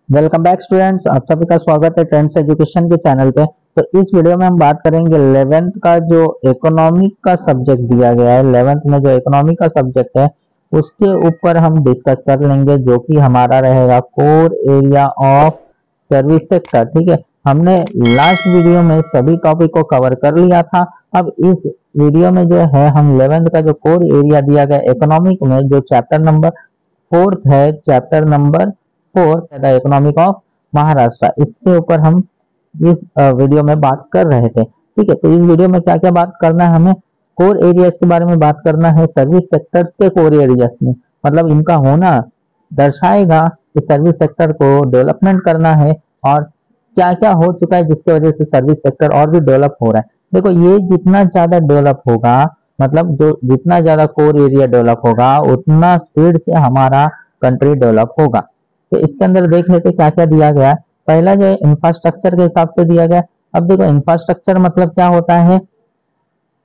Welcome back students, आप सभी का स्वागत है ट्रेंड्स एजुकेशन के चैनल पे। तो इस वीडियो में हम बात करेंगे 11th का जो इकोनॉमिक का सब्जेक्ट दिया गया है। 11th में जो इकोनॉमिक का सब्जेक्ट है उसके ऊपर हम डिस्कस कर लेंगे, जो कि हमारा रहेगा core area of service sector. ठीक है, हमने लास्ट वीडियो में सभी टॉपिक को कवर कर लिया था। अब इस वीडियो में जो है हम 11th का जो कोर एरिया दिया गया इकोनॉमिक में, जो चैप्टर नंबर 4th है, chapter number 4 the economic of Maharashtra, इसके ऊपर हम इस वीडियो में बात कर रहे थे। ठीक है, तो इस वीडियो में क्या क्या बात करना है, हमें कोर एरियाज के बारे में बात करना है। सर्विस सेक्टर्स के कोर एरियाज में मतलब इनका होना दर्शाएगा कि सर्विस सेक्टर को डेवलपमेंट करना है और क्या क्या हो चुका है जिसकी वजह से सर्विस सेक्टर और भी डेवलप हो रहा है। देखो, ये जितना ज्यादा डेवलप होगा, मतलब जो जितना ज्यादा कोर एरिया डेवलप होगा उतना स्पीड से हमारा कंट्री डेवलप होगा। तो इसके अंदर देख लेते क्या क्या दिया गया है। पहला जो है इंफ्रास्ट्रक्चर के हिसाब से दिया गया। अब देखो, इंफ्रास्ट्रक्चर मतलब क्या होता है,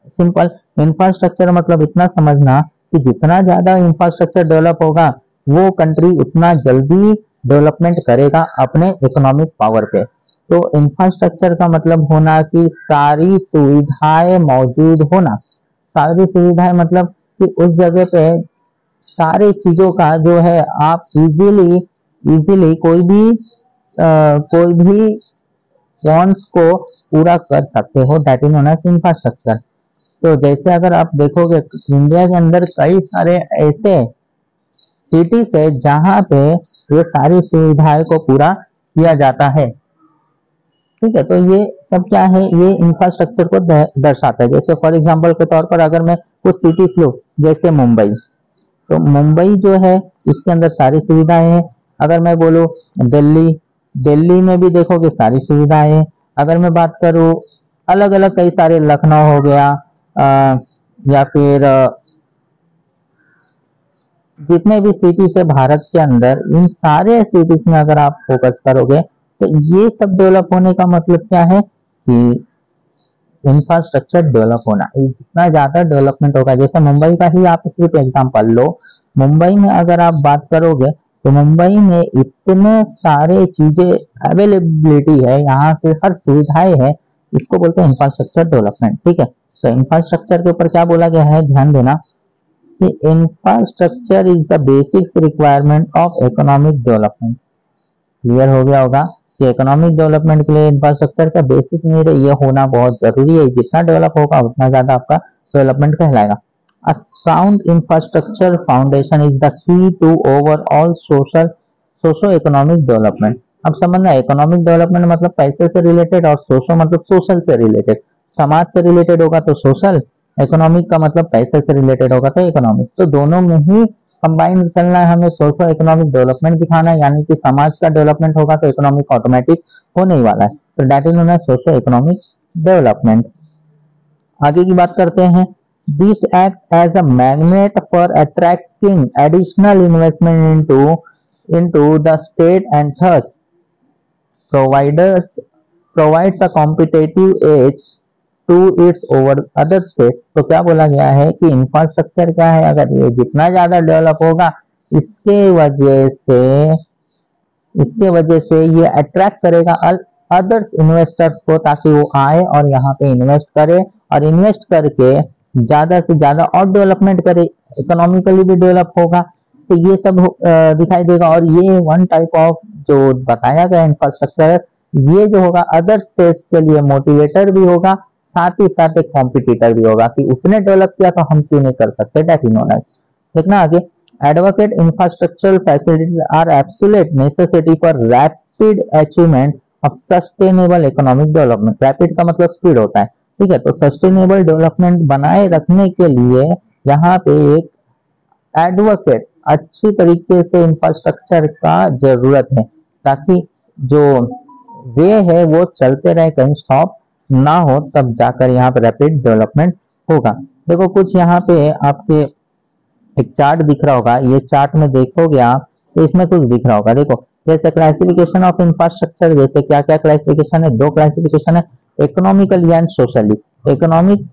सिंपल। इंफ्रास्ट्रक्चर मतलब इतना समझना कि जितना ज्यादा इंफ्रास्ट्रक्चर डेवलप होगा वो कंट्री उतना जल्दी डेवलपमेंट करेगा अपने इकोनॉमिक पावर पे। तो इंफ्रास्ट्रक्चर का मतलब होना कि सारी सुविधाएं मौजूद होना। सारी सुविधाएं मतलब कि उस जगह पे सारी चीजों का जो है आप इजीली इजीली कोई भी वांट्स को पूरा कर सकते हो। That is known as infrastructure. तो जैसे अगर आप देखोगे इंडिया के अंदर कई सारे ऐसे सिटीज है जहां पे ये सारी सुविधाएं को पूरा किया जाता है। ठीक है, तो ये सब क्या है, ये इंफ्रास्ट्रक्चर को दर्शाता है। जैसे फॉर एग्जांपल के तौर पर अगर मैं कुछ सिटीज लूँ, जैसे मुंबई, तो मुंबई जो है इसके अंदर सारी सुविधाएं हैं। अगर मैं बोलूँ दिल्ली, दिल्ली में भी देखोगे सारी सुविधाएं हैं। अगर मैं बात करूँ अलग अलग कई सारे, लखनऊ हो गया या फिर जितने भी सिटीज है भारत के अंदर, इन सारे सिटीज में अगर आप फोकस करोगे तो ये सब डेवलप होने का मतलब क्या है कि इंफ्रास्ट्रक्चर डेवलप होना। जितना ज्यादा डेवलपमेंट होगा, जैसे मुंबई का ही आप सिर्फ एग्जांपल लो, मुंबई में अगर आप बात करोगे तो मुंबई में इतने सारे चीजें अवेलेबिलिटी है, यहाँ से हर सुविधाएं है, इसको बोलते हैं इंफ्रास्ट्रक्चर डेवलपमेंट। ठीक है, तो इंफ्रास्ट्रक्चर के ऊपर क्या बोला गया है, ध्यान देना कि infrastructure is the basics requirement of economic development. Clear हो गया होगा कि इकोनॉमिक डेवलपमेंट के लिए इंफ्रास्ट्रक्चर का बेसिक नीड ये होना बहुत जरूरी है। जितना डेवलप होगा उतना ज्यादा आपका डेवलपमेंट कहलाएगा। A sound infrastructure foundation is the key to overall socio economic development. अब समझना, इकोनॉमिक डेवलपमेंट मतलब पैसे से रिलेटेड और सोशो मतलब सोशल से रिलेटेड। समाज से रिलेटेड होगा तो सोशल, इकोनॉमिक का मतलब पैसे से रिलेटेड होगा तो इकोनॉमिक। तो दोनों में ही कंबाइन चलना है, हमें सोशो इकोनॉमिक डेवलपमेंट दिखाना है, यानी कि समाज का डेवलपमेंट होगा तो इकोनॉमिक ऑटोमेटिक होने ही वाला है। तो that is known as socio economic development. आगे की बात करते हैं। This act as a magnet for attracting additional investment into the state and thus providers provides a competitive edge to its over other states। तो क्या बोला गया है कि इंफ्रास्ट्रक्चर क्या है, अगर ये जितना ज्यादा डेवलप होगा इसके वजह से ये अट्रैक्ट करेगा अदर्स इन्वेस्टर्स को, ताकि वो आए और यहाँ पे इन्वेस्ट करे और इन्वेस्ट करके ज्यादा से ज्यादा और डेवलपमेंट करे, इकोनॉमिकली भी डेवलप होगा। तो ये सब दिखाई देगा। और ये वन टाइप ऑफ जो बताया गया इंफ्रास्ट्रक्चर, ये जो होगा अदर स्टेट्स के लिए मोटिवेटर भी होगा, साथ ही साथ एक कॉम्पिटिटर भी होगा कि उसने डेवलप किया तो हम क्यों नहीं कर सकते। That is known as. देखना आगे, advocate infrastructural facilities are absolute necessity for rapid achievement of sustainable economic development. Rapid का मतलब स्पीड होता है। ठीक है, तो सस्टेनेबल डेवलपमेंट बनाए रखने के लिए यहाँ पे एक एडवोकेट अच्छी तरीके से इंफ्रास्ट्रक्चर का जरूरत है, ताकि जो वे है वो चलते रहे, कहीं स्टॉप ना हो, तब जाकर यहाँ पे रैपिड डेवलपमेंट होगा। देखो, कुछ यहाँ पे आपके एक चार्ट दिख रहा होगा, ये चार्ट में देखोगे आप तो इसमें कुछ दिख रहा होगा। देखो, जैसे क्लासिफिकेशन ऑफ इंफ्रास्ट्रक्चर, जैसे क्या क्या क्लासिफिकेशन है, दो क्लासिफिकेशन है, economically and socially. Economic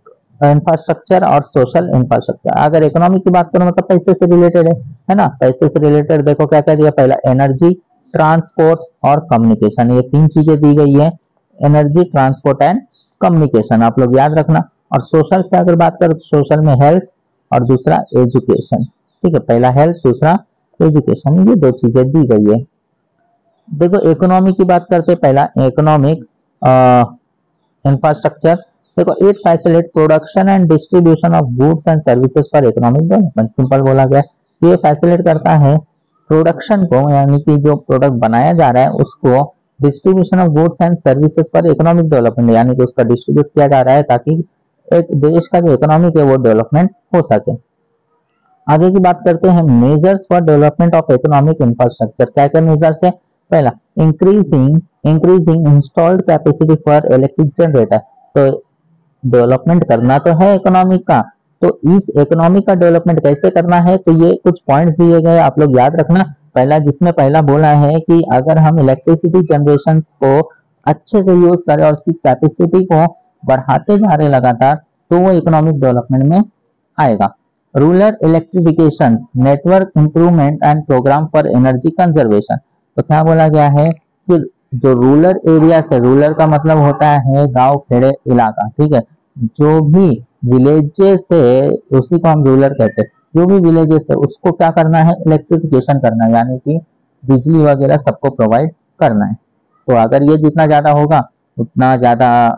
infrastructure और सोशल इंफ्रास्ट्रक्चर। अगर इकोनॉमिक की बात करो मतलब पैसे से रिलेटेड है ना, पैसे से रिलेटेड देखो क्या क्या दिया, पहला एनर्जी, ट्रांसपोर्ट और कम्युनिकेशन, ये तीन चीजें दी गई है, एनर्जी, ट्रांसपोर्ट एंड कम्युनिकेशन, आप लोग याद रखना। और सोशल से अगर बात करें तो सोशल में हेल्थ और दूसरा एजुकेशन, ठीक है, पहला हेल्थ दूसरा एजुकेशन, ये दो चीजें दी गई है। देखो इकोनॉमी की बात करते हैं, पहला इकोनॉमिक इंफ्रास्ट्रक्चर। देखो it facilitate production and distribution of goods and services for economic development, simple बोला गया, ये फैसिलिटेट करता है प्रोडक्शन को, यानी कि जो प्रोडक्ट बनाया जा रहा है उसको, distribution of goods and services for economic development, यानी कि उसका डिस्ट्रीब्यूट किया जा रहा है ताकि एक देश का जो इकोनॉमिक है वो डेवलपमेंट हो सके। आगे की बात करते हैं measures for development of economic infrastructure, क्या क्या मेजर्स है। पहला increasing installed capacity for electric generator, तो डेवलपमेंट करना तो है इकोनॉमी का, तो इस इकोनॉमी का डेवलपमेंट कैसे करना है, तो ये कुछ पॉइंट्स दिए गए, आप लोग याद रखना। पहला जिसमें पहला बोला है कि अगर हम इलेक्ट्रिसिटी जनरेशन को अच्छे से यूज करें और उसकी कैपेसिटी को बढ़ाते जा रहे लगातार, तो वो इकोनॉमिक डेवलपमेंट में आएगा। Rural electrification, network improvement and program for energy conservation, तो क्या बोला गया है कि जो रूरल एरिया से, रूरल का मतलब होता है गांव खेड़े इलाका, ठीक है, जो भी विलेजेस है उसी को हम रूरल कहते हैं, जो भी विलेजेस है उसको क्या करना है, इलेक्ट्रिफिकेशन करना है, यानी कि बिजली वगैरह सबको प्रोवाइड करना है। तो अगर ये जितना ज्यादा होगा उतना ज्यादा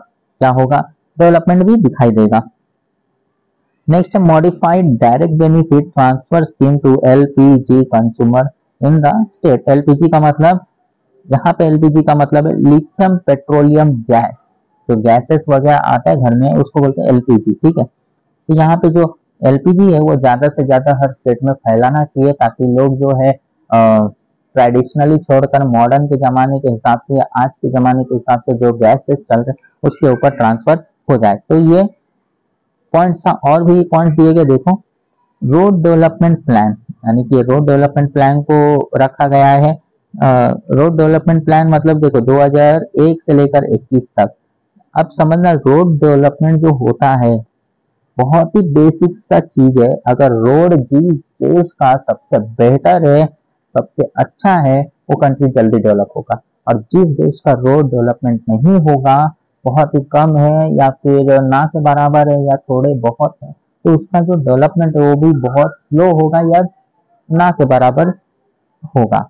क्या होगा, डेवलपमेंट भी दिखाई देगा। Next modified direct benefit transfer scheme to LPG consumer in the state, LPG का मतलब, यहाँ पे एलपीजी का मतलब है लिथियम पेट्रोलियम गैस, तो गैसेस वगैरह आता है घर में उसको बोलते हैं एलपीजी, ठीक है। तो यहाँ पे जो एलपीजी है वो ज्यादा से ज्यादा हर स्टेट में फैलाना चाहिए ताकि लोग जो है ट्रेडिशनली छोड़कर मॉडर्न के जमाने के हिसाब से या आज के जमाने के हिसाब से जो गैसेस चल रहे उसके ऊपर ट्रांसफर हो जाए। तो ये पॉइंट्स, और भी पॉइंट दिए गए, देखो रोड डेवलपमेंट प्लान, यानी कि रोड डेवलपमेंट प्लान को रखा गया है। रोड डेवलपमेंट प्लान मतलब देखो 2001 से लेकर 21 तक। अब समझना रोड डेवलपमेंट जो होता है बहुत ही बेसिक सा चीज है, अगर रोड जिस देश का सबसे बेहतर है, सबसे अच्छा है, वो कंट्री जल्दी डेवलप होगा, और जिस देश का रोड डेवलपमेंट नहीं होगा, बहुत ही कम है या फिर ना के बराबर है या थोड़े बहुत है, तो उसका जो डेवलपमेंट है वो भी बहुत स्लो होगा या ना के बराबर होगा।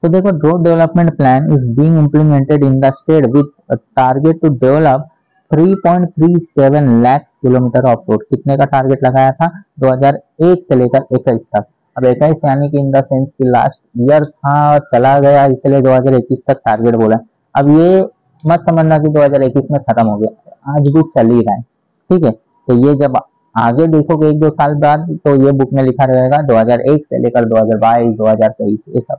तो देखो road development plan is being implemented in the state with target to develop 3.37 lakh kilometre of road, कितने का टारगेट लगाया था, 2001 से लेकर 21 तक। अब 21 यानी कि इन द सेंस की लास्ट ईयर था चला गया, इसलिए 2021 तक टारगेट बोला। अब ये मत समझना कि 2021 में खत्म हो गया, आज भी चल ही रहा है, ठीक है। तो ये जब आगे देखोगे एक दो साल बाद तो ये बुक में लिखा रहेगा 2001 से लेकर 2022 2023 ये सब,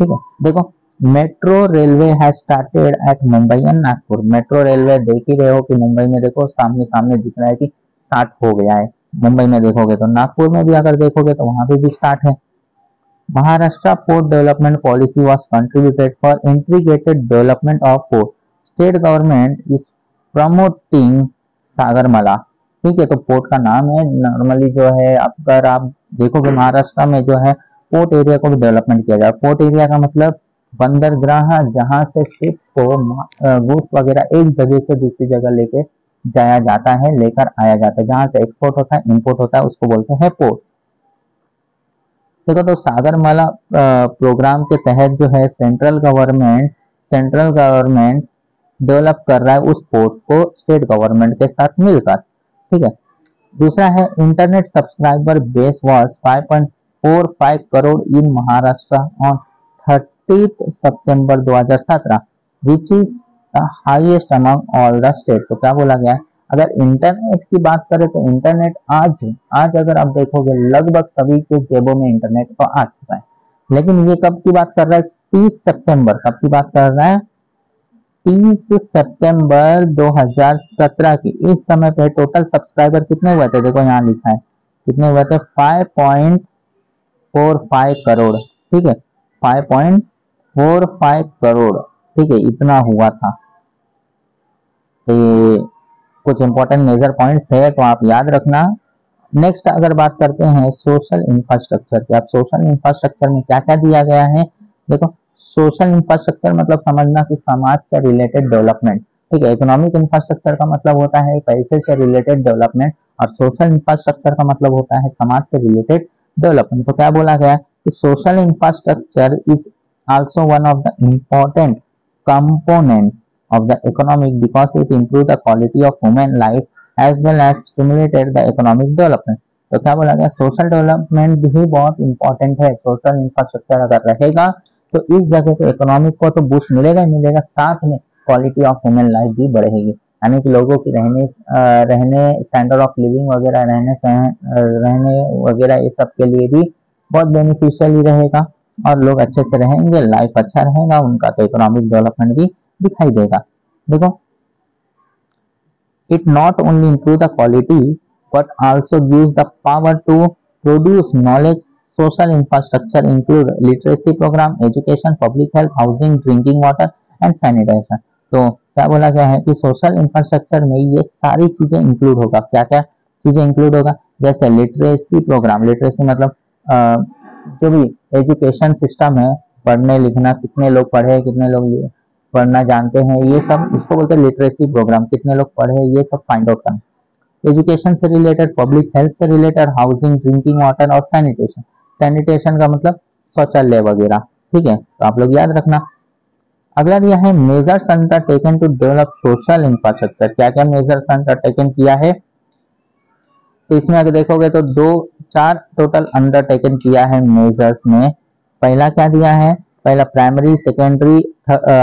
ठीक है। देखो metro railway has started at Mumbai and Nagpur, metro railway देख ही रहे हो कि मुंबई में देखो सामने सामने दिख रहा है कि स्टार्ट हो गया है, मुंबई में देखोगे तो, नागपुर में भी अगर देखोगे तो वहां पे भी स्टार्ट है। Maharashtra port development policy was contributed for integrated development of port, state government is promoting Sagarmala, ठीक है। तो पोर्ट का नाम है, नॉर्मली जो है अगर आप देखोगे महाराष्ट्र में जो है पोर्ट एरिया को भी डेवलपमेंट किया जाए। पोर्ट एरिया का मतलब बंदरगाह, जहां से शिप्स को गुड्स वगैरह एक जगह से दूसरी जगह लेके जाया जाता है, लेकर आया जाता है, जहां से एक्सपोर्ट होता है इंपोर्ट होता है उसको बोलते हैं पोर्ट। देखो तो सागरमाला प्रोग्राम के तहत जो है सेंट्रल गवर्नमेंट डेवलप कर रहा है उस पोर्ट को स्टेट गवर्नमेंट के साथ मिलकर, ठीक है। दूसरा है internet subscriber base was 5.45 crore in Maharashtra on 30 September 2017 which is the highest among all the state. तो क्या बोला गया है, अगर इंटरनेट की बात करें तो इंटरनेट आज अगर आप देखोगे लगभग सभी के जेबों में इंटरनेट तो आ चुका है, लेकिन ये कब की बात कर रहा है, 30 सितंबर, कब की बात कर रहा है, 30 सितंबर 2017 की। इस समय पे टोटल सब्सक्राइबर कितने हुए थे, देखो यहाँ लिखा है कितने हुए थे, 5.45 करोड़, ठीक है, 5.45 करोड़, ठीक है, इतना हुआ था। तो ये कुछ इंपॉर्टेंट मेजर पॉइंट्स थे तो आप याद रखना। नेक्स्ट अगर बात करते हैं सोशल इंफ्रास्ट्रक्चर की, आप सोशल इंफ्रास्ट्रक्चर में क्या क्या दिया गया है, देखो सोशल इंफ्रास्ट्रक्चर मतलब समझना कि समाज से रिलेटेड डेवलपमेंट, ठीक है। इकोनॉमिक इंफ्रास्ट्रक्चर का मतलब होता है पैसे से रिलेटेड डेवलपमेंट, और सोशल इंफ्रास्ट्रक्चर का मतलब होता है समाज से रिलेटेड डेवलपमेंट। तो क्या बोला गया कि social infrastructure is also one of the important component of the economic because it improve the quality of human life as well as stimulated the economic development। तो क्या बोला गया, सोशल डेवलपमेंट भी बहुत इंपॉर्टेंट है। सोशल इंफ्रास्ट्रक्चर अगर रहेगा तो इस जगह पे इकोनॉमिक को तो बूस्ट मिलेगा ही मिलेगा, साथ में क्वालिटी ऑफ ह्यूमन लाइफ भी बढ़ेगी, यानी कि लोगों की रहने स्टैंडर्ड ऑफ लिविंग वगैरह, रहने वगैरह ये सब के लिए भी बहुत बेनिफिशियल ही रहेगा, और लोग अच्छे से रहेंगे, लाइफ अच्छा रहेगा उनका, तो इकोनॉमिक डेवलपमेंट भी दिखाई देगा। देखो it not only improve the quality but also gives the power to produce knowledge। social infrastructure include literacy program, education, public health, housing, drinking water and sanitation। तो क्या बोला गया है कि सोशल इंफ्रास्ट्रक्चर में ये सारी चीजें इंक्लूड होगा। क्या क्या चीजें इंक्लूड होगा, जैसे लिटरेसी प्रोग्राम, लिटरेसी मतलब जो भी एजुकेशन सिस्टम है, पढ़ने लिखना, कितने लोग पढ़े, कितने लोग पढ़ना जानते हैं, ये सब इसको बोलते हैं लिटरेसी प्रोग्राम, कितने लोग पढ़े ये सब फाइंड आउट करना। एजुकेशन से रिलेटेड, पब्लिक हेल्थ से रिलेटेड, हाउसिंग, ड्रिंकिंग वाटर और सैनिटेशन। सैनिटेशन का मतलब शौचालय वगैरह, ठीक है, तो आप लोग याद रखना। अगला दिया है measures undertaken to develop social infrastructure. क्या क्या मेजर्स अंडरटेकन किया है, तो इसमें अगर देखोगे तो 2-4 टोटल अंडरटेकन किया है मेजर्स में। पहला क्या दिया है, पहला प्राइमरी, सेकेंडरी,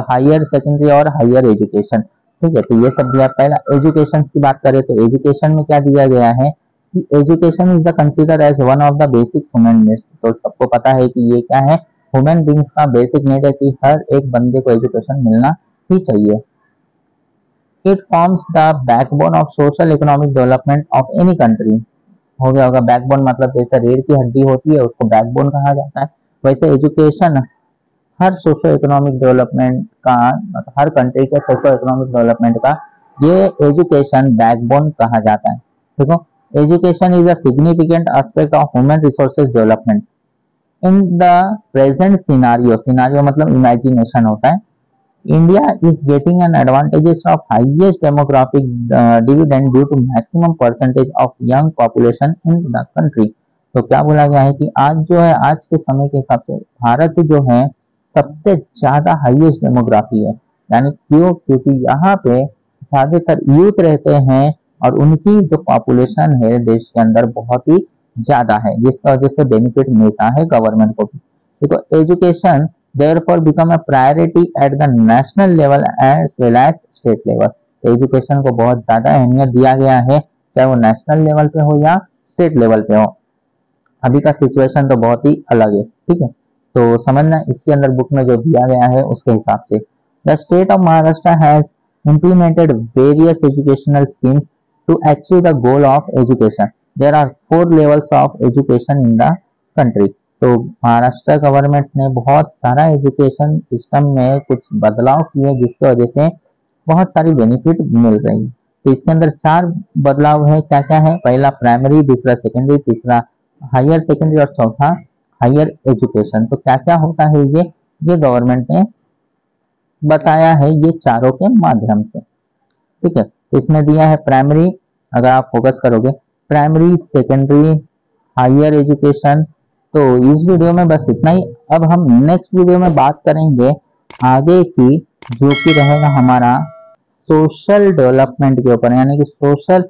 हायर सेकेंडरी और हायर एजुकेशन, ठीक है, तो ये सब दिया। पहला एजुकेशन की बात करें तो एजुकेशन में क्या दिया गया है कि education is the consider as one of the basic human needs. तो सबको पता है कि ये क्या है, ह्यूमन बींग्स का बेसिक नीड है कि हर एक बंदे को एजुकेशन मिलना ही चाहिए। It forms the backbone of social economic development of any country. हो गया होगा, बैकबोन मतलब जैसे रीढ़ की हड्डी होती है उसको बैकबोन कहा जाता है, वैसे एजुकेशन हर सोशो इकोनॉमिक डेवलपमेंट का, हर कंट्री के सोशो इकोनॉमिक डेवलपमेंट का ये एजुकेशन बैकबोन कहा जाता है। देखो education is a significant aspect of human resources development in the present scenario. Scenario मतलब इमेजिनेशन होता है। India is getting an advantages of highest demographic dividend due to maximum percentage of young population in the country. तो क्या बोला गया है कि आज जो है, आज के समय के हिसाब से भारत जो है सबसे ज्यादा हाईएस्ट डेमोग्राफी है, यानी क्यों, क्योंकि यहाँ पे ज्यादातर यूथ रहते हैं और उनकी जो पॉपुलेशन है देश के अंदर बहुत ही ज्यादा है, जिसका वजह से बेनिफिट मिलता है गवर्नमेंट को भी। देखो education therefore become a priority at the national level as well as state level। तो एजुकेशन को बहुत ज्यादा अहमियत दिया गया है, चाहे वो नेशनल लेवल पे हो या स्टेट लेवल पे हो। अभी का सिचुएशन तो बहुत ही अलग है, ठीक है, तो समझना इसके अंदर बुक में जो दिया गया है उसके हिसाब से। The state of Maharashtra has implemented various educational schemes to achieve the goal of education। There are 4 levels of education in the country। तो महाराष्ट्र गवर्नमेंट ने बहुत सारा एजुकेशन सिस्टम में कुछ बदलाव किए जिसकी वजह से बहुत सारी बेनिफिट मिल रही है। तो इसके अंदर 4 बदलाव है, क्या क्या है, पहला प्राइमरी, दूसरा सेकेंडरी, तीसरा हायर सेकेंडरी और चौथा हायर एजुकेशन। तो क्या क्या होता है ये गवर्नमेंट ने बताया है ये चारों के माध्यम से, ठीक है। तो इसमें दिया है प्राइमरी, अगर आप फोकस करोगे प्राइमरी, सेकेंडरी, हायर एजुकेशन। तो इस वीडियो में बस इतना ही। अब हम नेक्स्ट वीडियो में बात करेंगे आगे की, जो कि रहेगा हमारा सोशल डेवलपमेंट के ऊपर, यानी कि सोशल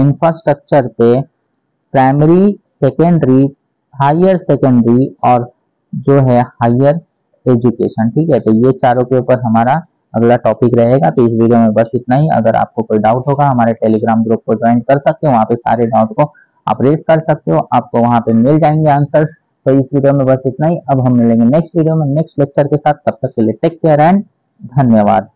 इंफ्रास्ट्रक्चर पे प्राइमरी, सेकेंडरी, हायर सेकेंडरी और जो है हायर एजुकेशन, ठीक है। तो ये चारों के ऊपर हमारा अगला टॉपिक रहेगा। तो इस वीडियो में बस इतना ही। अगर आपको कोई डाउट होगा हमारे टेलीग्राम ग्रुप को ज्वाइन कर सकते हो, वहाँ पे सारे डाउट को आप रेज कर सकते हो, आपको वहाँ पे मिल जाएंगे आंसर्स। तो इस वीडियो में बस इतना ही। अब हम मिलेंगे नेक्स्ट वीडियो में नेक्स्ट लेक्चर के साथ, तब तक के लिए टेक केयर एंड धन्यवाद।